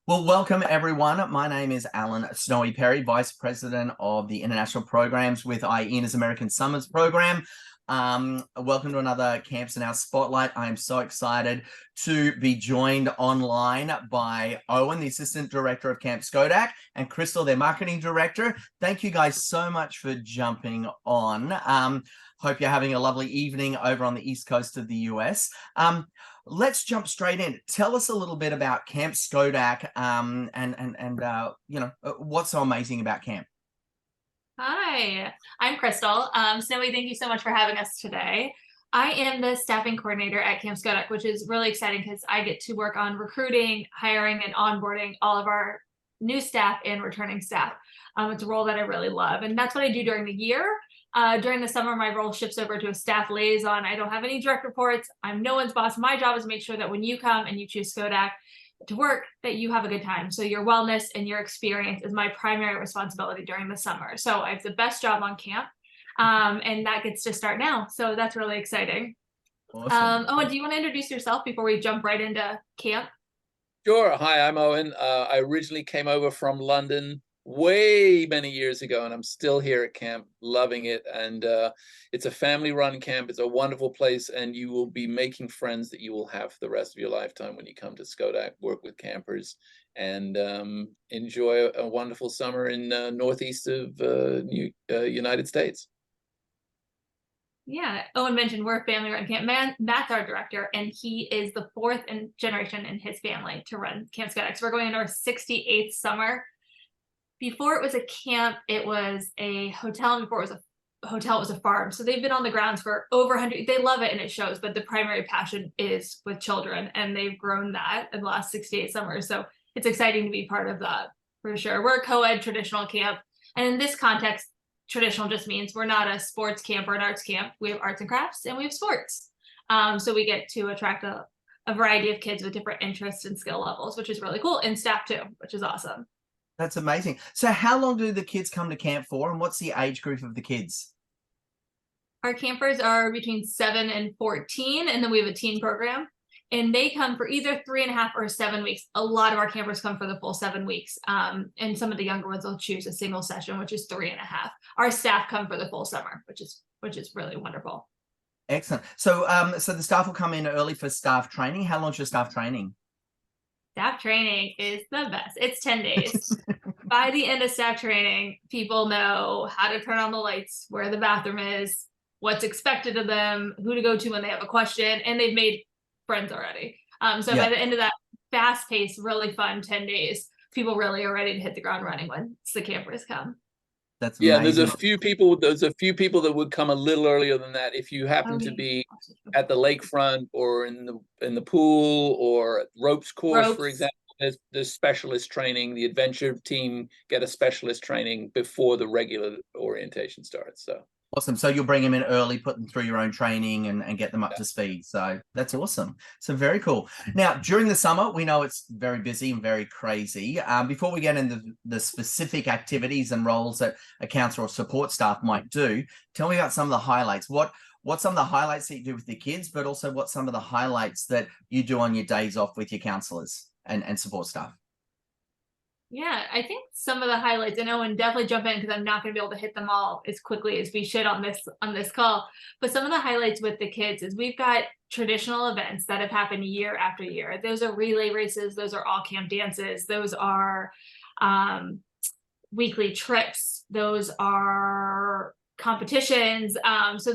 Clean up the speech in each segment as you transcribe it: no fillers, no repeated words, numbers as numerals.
Well, welcome everyone. My name is Alan Snowy Perry, Vice President of the International Programs with IENA's American Summers Program. Welcome to another Camps in Our Spotlight. I am so excited to be joined online by Owen, the Assistant Director of Camp Schodack, and Crystal, their Marketing Director. Thank you guys so much for jumping on. Hope you're having a lovely evening over on the East Coast of the US. Let's jump straight in. Tell us a little bit about Camp Schodack, what's so amazing about camp. Hi, I'm Crystal. Snowy, thank you so much for having us today. I am the staffing coordinator at Camp Schodack, which is really exciting because I get to work on recruiting, hiring, and onboarding all of our new staff and returning staff. It's a role that I really love, and that's what I do during the year. During the summer, my role shifts over to a staff liaison. I don't have any direct reports. I'm no one's boss. My job is to make sure that when you come and you choose Schodack to work, that you have a good time. So your wellness and your experience is my primary responsibility during the summer. So I have the best job on camp, and that gets to start now. So that's really exciting. Awesome. Owen, do you want to introduce yourself before we jump right into camp? Sure. Hi, I'm Owen. I originally came over from London way many years ago, and I'm still here at camp, loving it. And it's a family-run camp. It's a wonderful place, and you will be making friends that you will have for the rest of your lifetime when you come to Schodack, work with campers, and enjoy a wonderful summer in northeast of United States. Yeah, Owen mentioned we're a family-run camp. Matt's our director, and he is the fourth generation in his family to run Camp Schodack. So we're going into our 68th summer. Before it was a camp, it was a hotel, and before it was a hotel, it was a farm. So they've been on the grounds for over 100. They love it and it shows, but the primary passion is with children, and they've grown that in the last 68 summers. So it's exciting to be part of that for sure. We're a co-ed traditional camp, and in this context, traditional just means we're not a sports camp or an arts camp. We have arts and crafts and we have sports. So we get to attract a variety of kids with different interests and skill levels, which is really cool, and staff too, which is awesome. That's amazing. So how long do the kids come to camp for, and what's the age group of the kids? Our campers are between 7 and 14, and then we have a teen program, and they come for either 3.5 or 7 weeks. A lot of our campers come for the full 7 weeks, and some of the younger ones will choose a single session, which is 3.5. Our staff come for the full summer, which is really wonderful. Excellent. So so the staff will come in early for staff training. How long's your staff training? Staff training is the best. It's 10 days. By the end of staff training, people know how to turn on the lights, where the bathroom is, what's expected of them, who to go to when they have a question, and they've made friends already. So by the end of that fast-paced, really fun 10 days, people really are ready to hit the ground running once the campers come. That's Yeah, amazing. there's a few people. There's a few people that would come a little earlier than that. If you happen to be at the lakefront or in the pool or at ropes course, for example, there's specialist training. The adventure team get a specialist training before the regular orientation starts. So Awesome. So you'll bring them in early, put them through your own training and get them up to speed. So that's awesome. So very cool. Now, during the summer, we know it's very busy and very crazy. Before we get into the specific activities and roles that a counselor or support staff might do, tell me about some of the highlights. What's some of the highlights that you do with the kids, but also what's some of the highlights that you do on your days off with your counselors and support staff? Yeah, I think some of the highlights, and Owen, definitely jump in because I'm not going to be able to hit them all as quickly as we should on this call. But some of the highlights with the kids is we've got traditional events that have happened year after year. Those are relay races. Those are all camp dances. Those are weekly trips. Those are competitions. So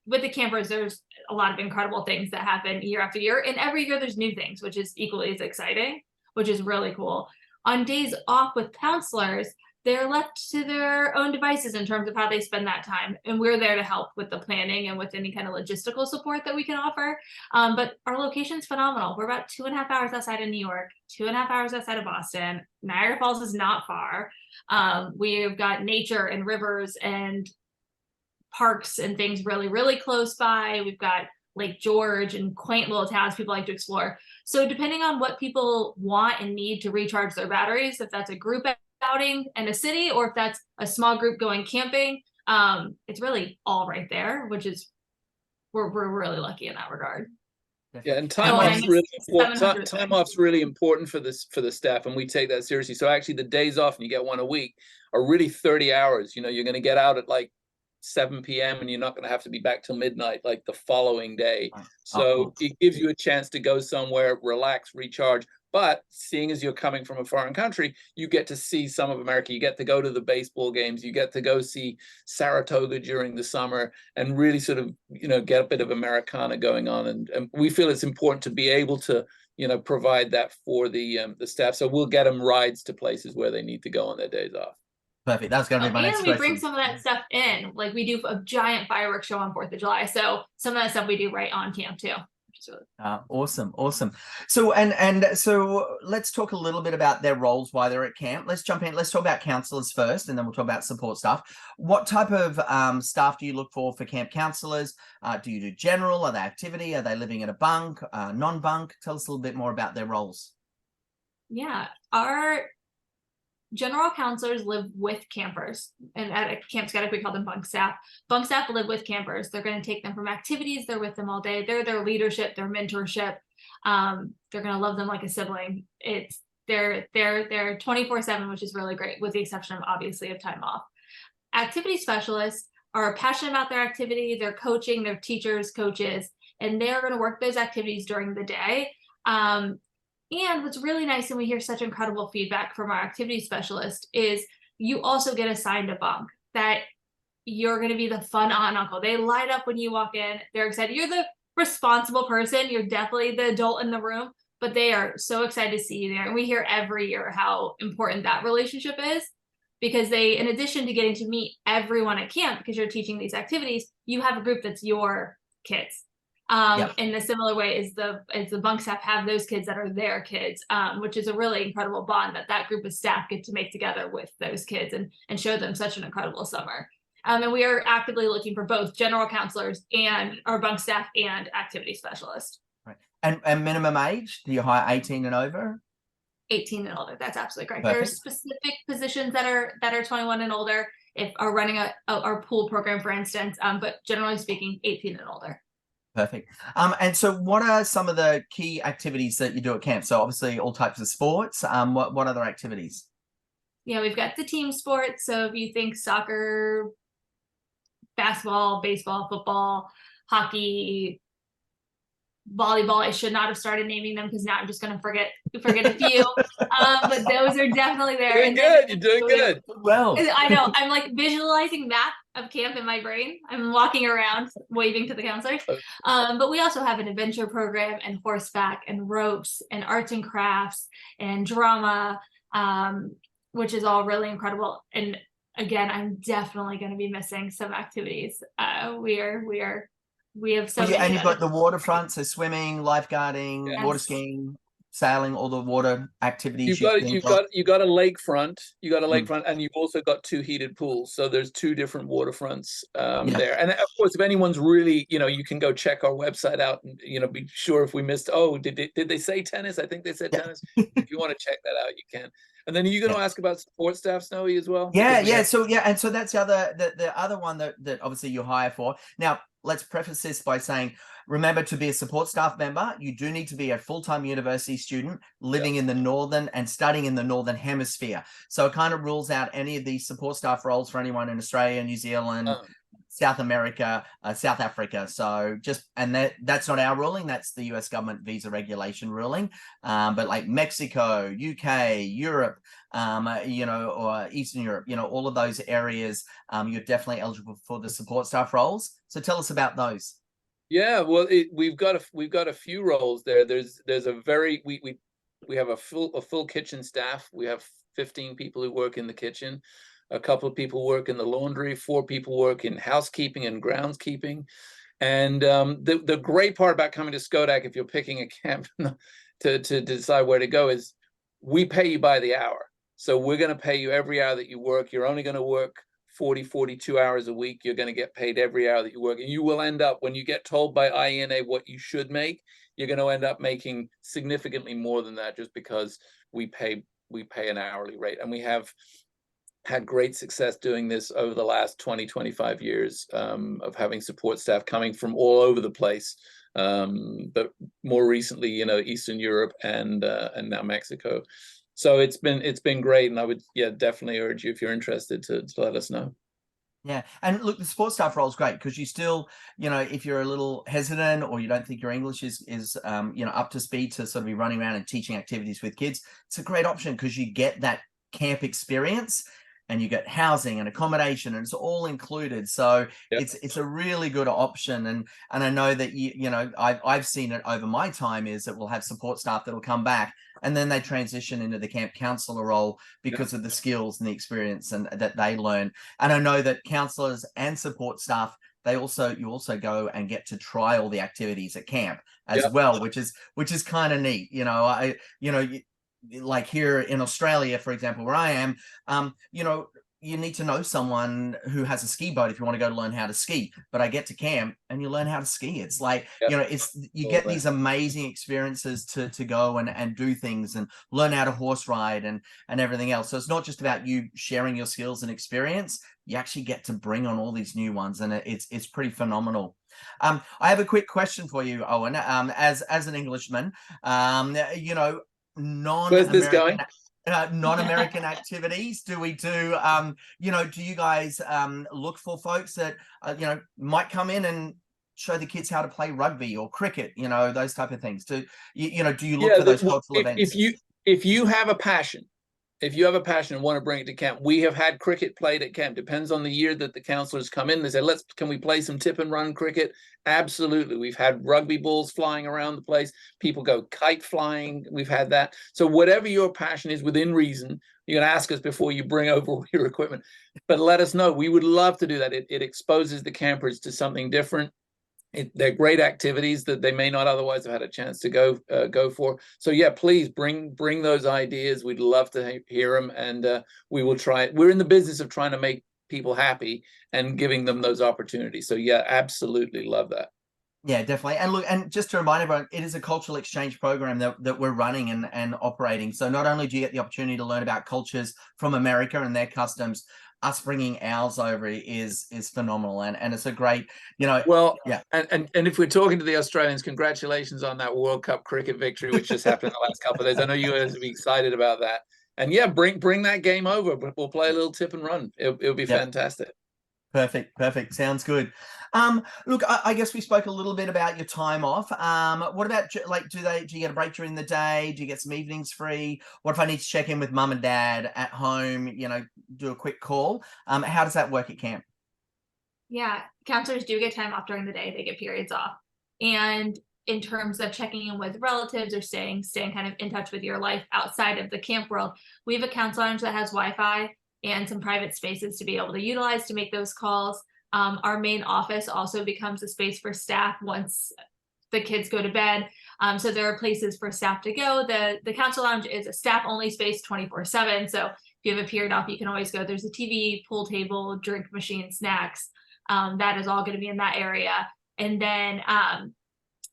with the campers, there's a lot of incredible things that happen year after year. And every year there's new things, which is equally as exciting, which is really cool. On days off with counselors, they're left to their own devices in terms of how they spend that time. And we're there to help with the planning and with any kind of logistical support that we can offer. But our location's phenomenal. We're about 2.5 hours outside of New York, 2.5 hours outside of Boston. Niagara Falls is not far. We've got nature and rivers and parks and things really, really close by. We've got Lake George and quaint little towns people like to explore. So depending on what people want and need to recharge their batteries, if that's a group outing in a city or if that's a small group going camping, it's really all right there, which is we're really lucky in that regard. Yeah, and Oh, and I off's missed really important. 700 Time off's really important for the staff, and we take that seriously. So actually, the days off, and you get one a week, are really 30 hours. You know, you're going to get out at like 7 p.m. and you're not going to have to be back till midnight like the following day. Oh, So cool. it gives you a chance to go somewhere, relax, recharge. But seeing as you're coming from a foreign country, you get to see some of America. You get to go to the baseball games. You get to go see Saratoga during the summer and really sort of, you know, get a bit of Americana going on. And we feel it's important to be able to, you know, provide that for the staff. So we'll get them rides to places where they need to go on their days off. Perfect. That's going to be my next And we bring question. some of that stuff in, like we do a giant fireworks show on 4th of July. So some of that stuff we do right on camp too. Awesome. So so let's talk a little bit about their roles while they're at camp. Let's jump in. Let's talk about counselors first, and then we'll talk about support staff. What type of staff do you look for camp counselors? Do you do general? Are they activity? Are they living at a bunk, non-bunk? Tell us a little bit more about their roles. Yeah, our general counselors live with campers, and at Camp Schodack we call them bunk staff. Bunk staff live with campers. They're going to take them from activities. They're with them all day. They're their leadership, their mentorship. They're going to love them like a sibling. They're 24/7, which is really great, with the exception of obviously of time off. Activity specialists are passionate about their activity. They're coaching, they're teachers, coaches, and they're going to work those activities during the day. And what's really nice, and we hear such incredible feedback from our activity specialist, is you also get assigned a bunk, that you're going to be the fun aunt and uncle. They light up when you walk in. They're excited. You're the responsible person. You're definitely the adult in the room, but they are so excited to see you there. And we hear every year how important that relationship is, because they, in addition to getting to meet everyone at camp, because you're teaching these activities, you have a group that's your kids. In a similar way as the bunk staff have those kids that are their kids, which is a really incredible bond that group of staff get to make together with those kids and show them such an incredible summer. And we are actively looking for both general counselors and our bunk staff and activity specialists. Right. And minimum age? Do you hire 18 and over? 18 and older. That's absolutely correct. Perfect. There are specific positions that are 21 and older, if are running our pool program, for instance. But generally speaking, 18 and older. Perfect. And so what are some of the key activities that you do at camp? So obviously all types of sports. What other activities? Yeah, we've got the team sports. So if you think soccer, basketball, baseball, football, hockey, volleyball, I should not have started naming them because now I'm just going to forget a few. But those are definitely there. You're doing good. Well, I know. I'm like visualizing map of camp in my brain. I'm walking around waving to the counselors. But we also have an adventure program and horseback and ropes and arts and crafts and drama, which is all really incredible. And again, I'm definitely going to be missing some activities. We have so many. And you've got the waterfront, so swimming, lifeguarding, Yes. water skiing, sailing, all the water activities. You've got a lakefront. You got a lakefront, and you've also got 2 heated pools. So there's 2 different waterfronts there. And of course, if anyone's really, you can go check our website out and be sure if we missed. Oh, did they say tennis? I think they said tennis. If you want to check that out, you can. And then are you going to ask about support staff, Snowy, as well? So that's the other one that obviously you hire for. Now, let's preface this by saying, remember, to be a support staff member, you do need to be a full-time university student living in the northern and studying in the northern hemisphere. So it kind of rules out any of these support staff roles for anyone in Australia, New Zealand, South America, South Africa. So that's not our ruling. That's the US government visa regulation ruling. But like Mexico, UK, Europe, or Eastern Europe, all of those areas, you're definitely eligible for the support staff roles. So tell us about those. Yeah, well, we've got a few roles there. There's we have a full kitchen staff. We have 15 people who work in the kitchen. A couple of people work in the laundry. 4 people work in housekeeping and groundskeeping. And the great part about coming to Schodack, if you're picking a camp to decide where to go, is we pay you by the hour. So we're going to pay you every hour that you work. You're only going to work 42 hours a week. You're going to get paid every hour that you work. And you will end up, when you get told by IENA what you should make, you're going to end up making significantly more than that, just because we pay an hourly rate. And we have had great success doing this over the last 20-25 years of having support staff coming from all over the place. but more recently, you know, Eastern Europe and now Mexico. So it's been great, and I would definitely urge you, if you're interested, to let us know. Yeah, and look, the support staff role is great because you still, you know, if you're a little hesitant or you don't think your English is you know, up to speed to sort of be running around and teaching activities with kids, it's a great option because you get that camp experience and you get housing and accommodation and it's all included. So Yep. it's a really good option. And I know that you know, I've seen it over my time is that we'll have support staff that'll come back and then they transition into the camp counselor role because of the skills and the experience and that they learn. And I know that counselors and support staff, you also go and get to try all the activities at camp as well, which is kind of neat. You know, like here in Australia, for example, where I am, you know, you need to know someone who has a ski boat if you want to go to learn how to ski. But I get to camp and you learn how to ski. It's like, you know, you get these amazing experiences to go and do things and learn how to horse ride and everything else. So it's not just about you sharing your skills and experience. You actually get to bring on all these new ones, and it's pretty phenomenal. I have a quick question for you, Owen. As an Englishman, you know, non-American activities, do we do you know, do you guys look for folks that you know, might come in and show the kids how to play rugby or cricket, you know, those type of things? Do you know, do you look for those cultural events? If you have a passion, and want to bring it to camp, we have had cricket played at camp. Depends on the year that the counselors come in. They say, can we play some tip and run cricket? Absolutely. We've had rugby balls flying around the place. People go kite flying. We've had that. So whatever your passion is within reason, you can ask us before you bring over your equipment, but let us know. We would love to do that. It exposes the campers to something different. They're great activities that they may not otherwise have had a chance to go for. So yeah, please bring those ideas. We'd love to hear them, and we will try. We're in the business of trying to make people happy and giving them those opportunities. So yeah, absolutely love that. Yeah, definitely. And look, and just to remind everyone, it is a cultural exchange program that we're running and operating. So not only do you get the opportunity to learn about cultures from America and their customs, us bringing ours over is phenomenal, and it's a great, you know. Well, yeah, and if we're talking to the Australians, congratulations on that World Cup cricket victory, which just happened in the last couple of days. I know you guys will be excited about that. And yeah, bring that game over. But we'll play a little tip and run. It'll be fantastic. Perfect. Sounds good. Look, I guess we spoke a little bit about your time off. What about, like, do you get a break during the day? Do you get some evenings free? What if I need to check in with mum and dad at home, you know, do a quick call? How does that work at camp? Yeah, counselors do get time off during the day. They get periods off. And in terms of checking in with relatives or staying kind of in touch with your life outside of the camp world, we have a counsel lounge that has Wi-Fi and some private spaces to be able to utilize to make those calls. Our main office also becomes a space for staff once the kids go to bed. So there are places for staff to go. The council lounge is a staff only space 24/7. So if you have a period off, you can always go. There's a TV, pool table, drink machine, snacks. That is all going to be in that area. And then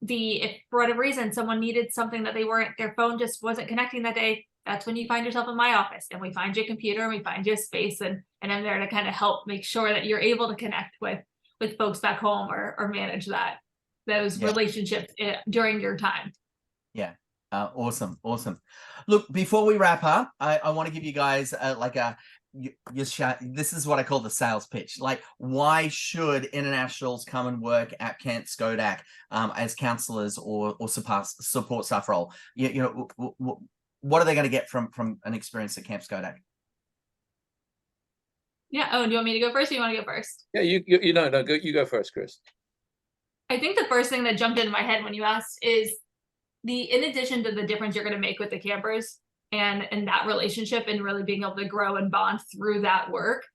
if for whatever reason someone needed something that their phone just wasn't connecting that day, that's when you find yourself in my office, and we find you a computer and we find you a space, and I'm there to kind of help make sure that you're able to connect with folks back home or manage those relationships during your time. Yeah. Awesome. Look, before we wrap up, I want to give you guys this is what I call the sales pitch. Like, why should internationals come and work at Camp Schodack as counselors or support staff role? You know, what are they going to get from an experience at Camp Schodack? Yeah. Oh, do you want me to go first, or you want to go first? Yeah, you go first, Chris. I think the first thing that jumped into my head when you asked is in addition to the difference you're going to make with the campers and that relationship and really being able to grow and bond through that work,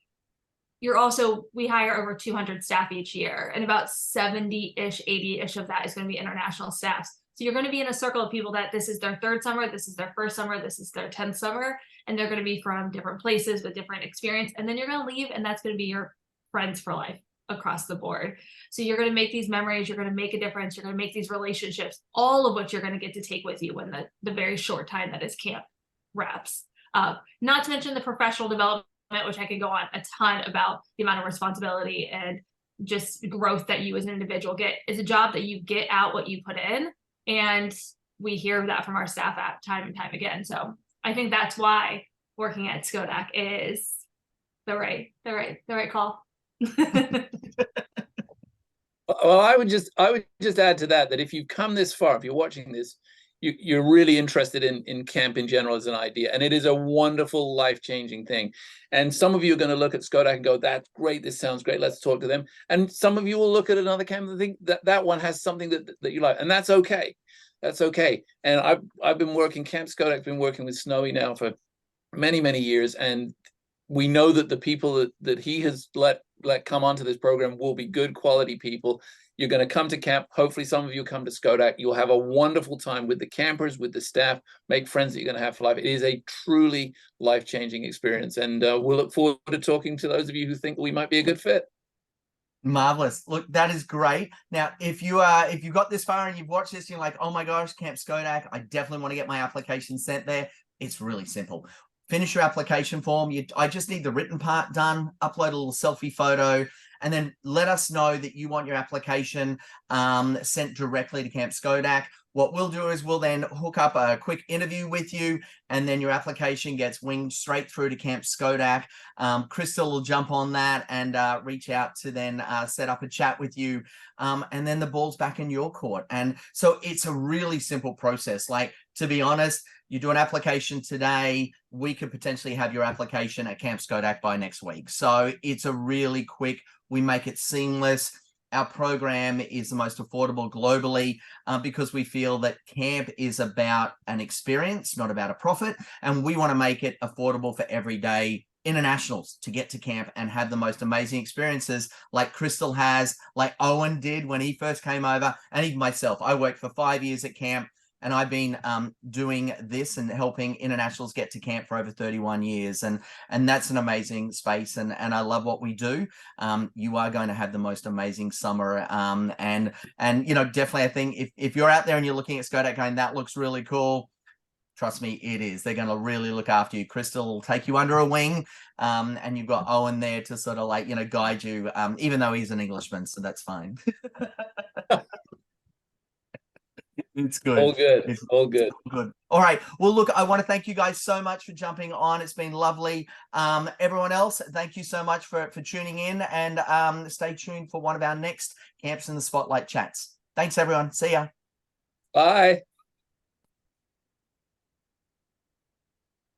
we hire over 200 staff each year, and about 70-ish, 80-ish of that is going to be international staff. So you're going to be in a circle of people that this is their third summer, this is their first summer, this is their 10th summer, and they're going to be from different places with different experience. And then you're going to leave, and that's going to be your friends for life across the board. So you're going to make these memories, you're going to make a difference, you're going to make these relationships, all of which you're going to get to take with you when the very short time that is camp wraps up. Not to mention the professional development, which I could go on a ton about the amount of responsibility and just growth that you as an individual get. It's a job that you get out what you put in, and we hear that from our staff at time and time again. So I think that's why working at Schodack is the right call. Well, I would just add to that if you've come this far, if you're watching this, you're really interested in camp in general as an idea, and it is a wonderful, life-changing thing. And some of you are going to look at Schodack and go, "That's great. This sounds great. Let's talk to them." And some of you will look at another camp and think that one has something that you like, and that's okay. That's okay. And I've been working, Camp Schodack's been working with Snowy now for many years, and we know that the people that he has let come onto this program will be good quality people. You're going to come to camp. Hopefully some of you come to Schodack. You'll have a wonderful time with the campers, with the staff, make friends that you're going to have for life. It is a truly life-changing experience. And we'll look forward to talking to those of you who think we might be a good fit. Marvelous. Look, that is great. Now, if you got this far and you've watched this, you're like, oh my gosh, Camp Schodack, I definitely want to get my application sent there. It's really simple. Finish your application form. I just need the written part done, upload a little selfie photo, and then let us know that you want your application sent directly to Camp Schodack. What we'll do is we'll then hook up a quick interview with you, and then your application gets winged straight through to Camp Schodack. Crystal will jump on that and reach out to then set up a chat with you, and then the ball's back in your court. And so it's a really simple process. Like, to be honest, you do an application today, we could potentially have your application at Camp Schodack by next week. So it's a really quick, we make it seamless. Our program is the most affordable globally because we feel that camp is about an experience, not about a profit. And we want to make it affordable for everyday internationals to get to camp and have the most amazing experiences like Crystal has, like Owen did when he first came over, and even myself. I worked for 5 years at camp, and I've been doing this and helping internationals get to camp for over 31 years. And that's an amazing space. And I love what we do. You are going to have the most amazing summer. And you know, definitely, I think if you're out there and you're looking at Schodack going, that looks really cool, trust me, it is. They're going to really look after you. Crystal will take you under a wing. And you've got Owen there to sort of like, you know, guide you, even though he's an Englishman. So that's fine. It's good. All good. It's all good. Good. All right. Well, look, I want to thank you guys so much for jumping on. It's been lovely. Everyone else, thank you so much for tuning in, and stay tuned for one of our next Camps in the Spotlight chats. Thanks, everyone. See ya. Bye.